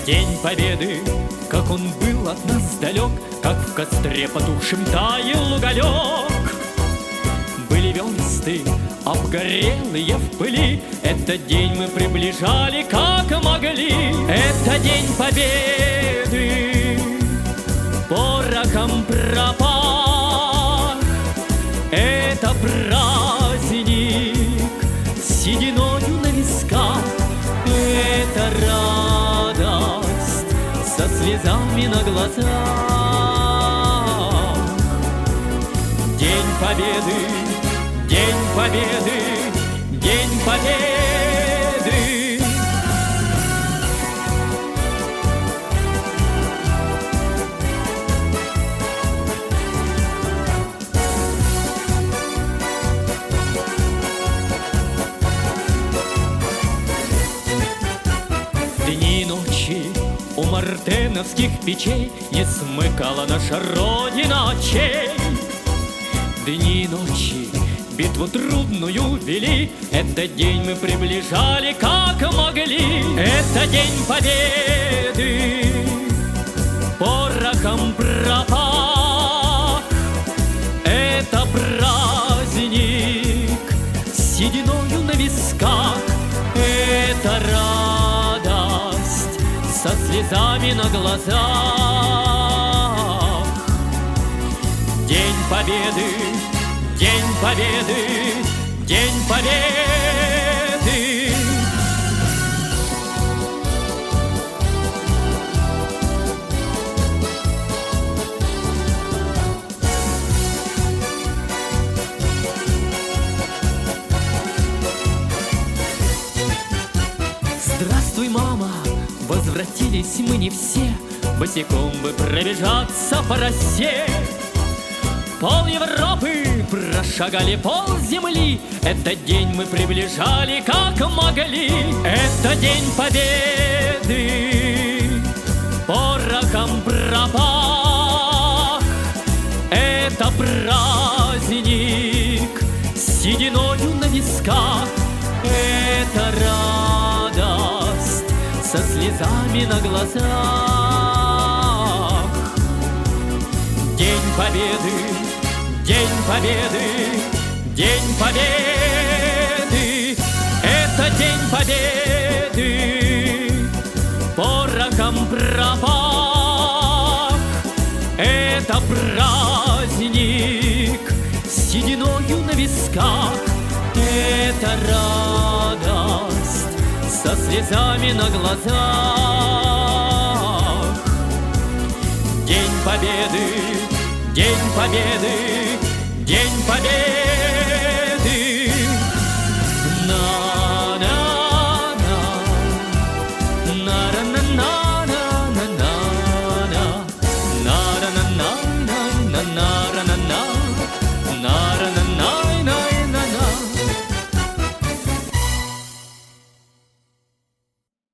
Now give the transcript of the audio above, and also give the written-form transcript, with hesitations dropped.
День Победы, как он был от нас далек, как в костре потухшем таял уголек. Были версты обгорелые в пыли, этот день мы приближали как могли. Это день Победы, порохом пропах. Это праздник с сединою на висках. Это радость со слезами на глазах. День Победы, День Победы, День Победы. Дни и ночи у мартеновских печей не смыкала наша Родина очей. Дни и ночи битву трудную вели, этот день мы приближали как могли. Это день Победы, порохом пропах. Это праздник с сединою на висках. Это радость со слезами на глазах. День Победы, День Победы, День Победы. Здравствуй, мама, возвратились мы не все, босиком бы пробежаться по росе. Пол Европы прошагали, пол земли, этот день мы приближали как могли. Это день Победы, порохом пропах. Это праздник с сединою на висках. Это радость со слезами на глазах. День Победы, День Победы, День Победы. Это День Победы, порохом пропах. Это праздник с сединою на висках. Это радость со слезами на глазах. День Победы, День Победы, День Победы.